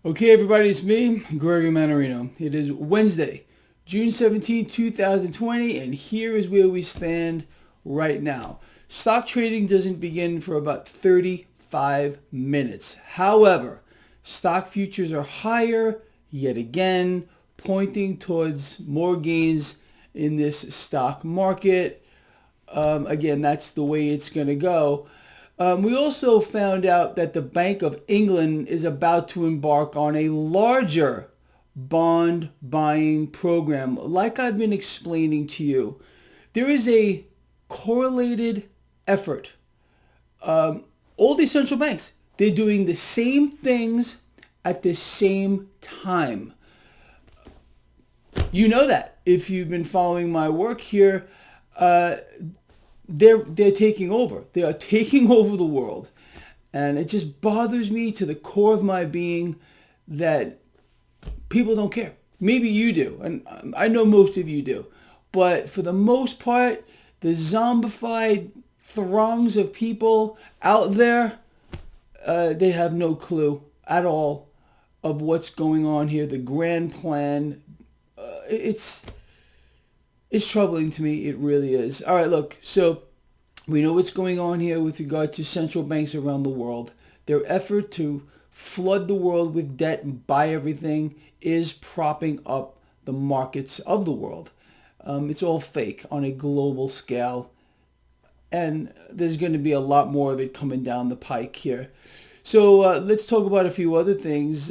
Okay, everybody, it's me, Gregory Mannarino. It is Wednesday, June 17, 2020, and here is where we stand right now. Stock trading doesn't begin for about 35 minutes. However, stock futures are higher yet again, pointing towards more gains in this stock market. Again, that's the way it's going to go. We also found out that the Bank of England is about to embark on a larger bond buying program. Like I've been explaining to you, there is a correlated effort. All these central banks, they're doing the same things at the same time. You know that if you've been following my work here. They're taking over. They are taking over the world, and it just bothers me to the core of my being that people don't care. Maybe you do, and I know most of you do, but for the most part, the zombified throngs of people out there, they have no clue at all of what's going on here. The grand plan, it's troubling to me. It really is. All right, look, so we know what's going on here with regard to central banks around the world. Their effort to flood the world with debt and buy everything is propping up the markets of the world. It's all fake on a global scale, and there's going to be a lot more of it coming down the pike here. So let's talk about a few other things.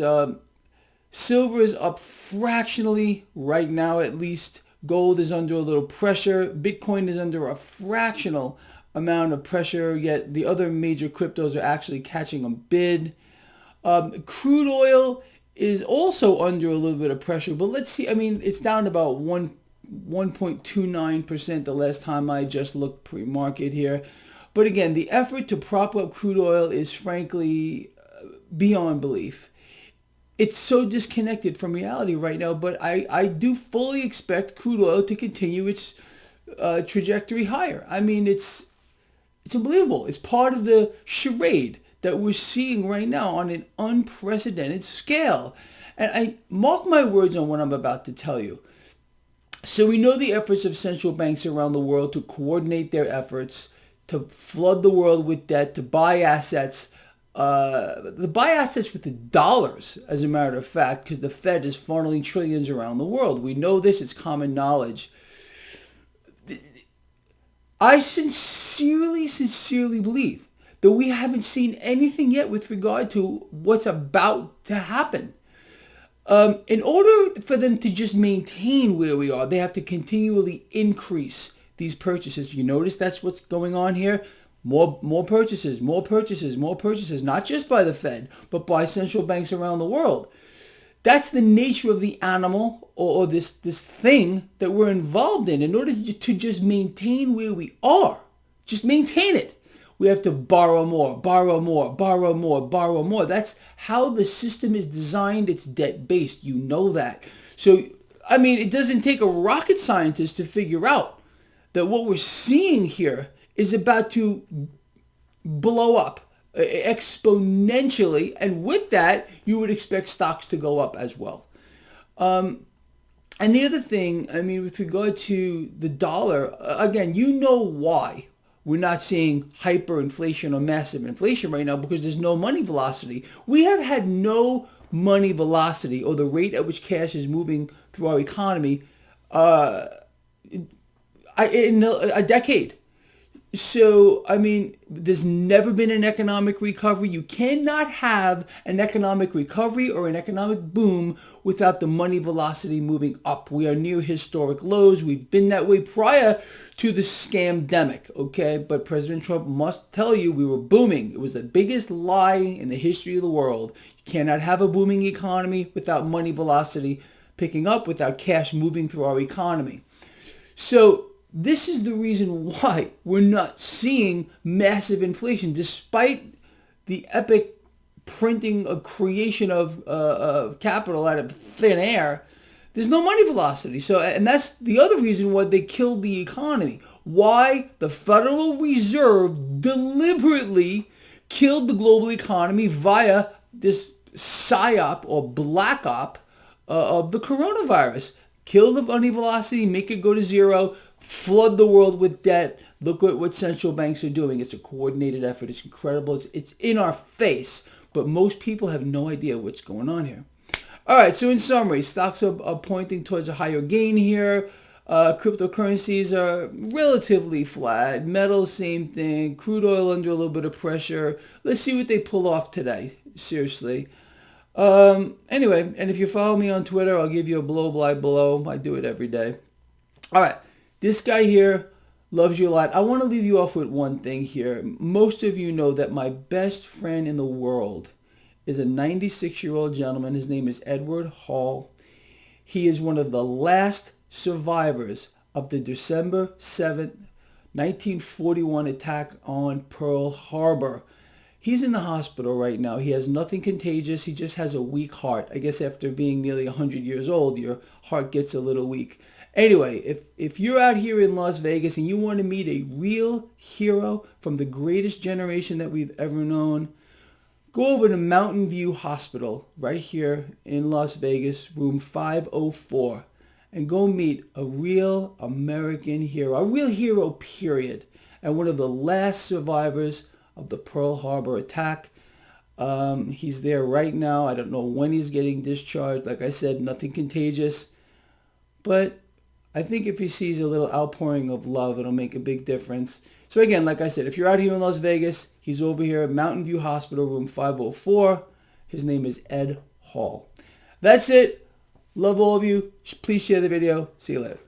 Silver is up fractionally right now, at least. Gold is under a little pressure. Bitcoin is under a fractional amount of pressure, yet the other major cryptos are actually catching a bid. Crude oil is also under a little bit of pressure, but let's see. I mean, it's down about 1.29% the last time I just looked pre-market here. But again, the effort to prop up crude oil is frankly beyond belief. It's so disconnected from reality right now, but I do fully expect crude oil to continue its trajectory higher. I mean, it's unbelievable. It's part of the charade that we're seeing right now on an unprecedented scale. And I mark my words on what I'm about to tell you. So we know the efforts of central banks around the world to coordinate their efforts to flood the world with debt, to buy assets, buy assets with the dollars, as a matter of fact, because the Fed is funneling trillions around the world. We know this. It's common knowledge. I sincerely believe that we haven't seen anything yet with regard to what's about to happen. In order for them to just maintain where we are, they have to continually increase these purchases. You notice that's what's going on here? More purchases, not just by the Fed, but by central banks around the world. That's the nature of the animal or this thing that we're involved in order to just maintain where we are. Just maintain it. We have to borrow more. That's how the system is designed. It's debt-based. You know that. So, I mean, it doesn't take a rocket scientist to figure out that what we're seeing here is about to blow up exponentially, and with that, you would expect stocks to go up as well. And the other thing, I mean, with regard to the dollar, again, you know why we're not seeing hyperinflation or massive inflation right now, because there's no money velocity. We have had no money velocity, or the rate at which cash is moving through our economy, in a decade. So, I mean, there's never been an economic recovery. You cannot have an economic recovery or an economic boom without the money velocity moving up. We are near historic lows. We've been that way prior to the scamdemic, okay? But President Trump must tell you we were booming. It was the biggest lie in the history of the world. You cannot have a booming economy without money velocity picking up, without cash moving through our economy. So, this is the reason why we're not seeing massive inflation, despite the epic printing of creation of capital out of thin air. There's no money velocity. So, and that's the other reason why they killed the economy. Why the Federal Reserve deliberately killed the global economy via this psyop or black op of the coronavirus. Kill the money velocity, make it go to zero, flood the world with debt. Look at what central banks are doing. It's a coordinated effort. It's incredible. It's in our face, but most people have no idea what's going on here. All right, so in summary, stocks are pointing towards a higher gain here. Cryptocurrencies are relatively flat. Metals, same thing. Crude oil under a little bit of pressure. Let's see what they pull off today. Seriously. Anyway, and if you follow me on Twitter, I'll give you a blow. I do it every day. All right, this guy here loves you a lot. I want to leave you off with one thing here. Most of you know that my best friend in the world is a 96-year-old gentleman. His name is Edward Hall. He is one of the last survivors of the December 7th, 1941 attack on Pearl Harbor. He's in the hospital right now. He has nothing contagious. He just has a weak heart. I guess after being nearly 100 years old, your heart gets a little weak. Anyway, if you're out here in Las Vegas and you want to meet a real hero from the greatest generation that we've ever known, go over to Mountain View Hospital right here in Las Vegas, room 504, and go meet a real American hero, a real hero, period, and one of the last survivors of the Pearl Harbor attack. He's there right now. I don't know when he's getting discharged. Like I said, nothing contagious. But I think if he sees a little outpouring of love, it'll make a big difference. So again, like I said, if you're out here in Las Vegas, he's over here at Mountain View Hospital, room 504. His name is Ed Hall. That's it. Love all of you. Please share the video. See you later.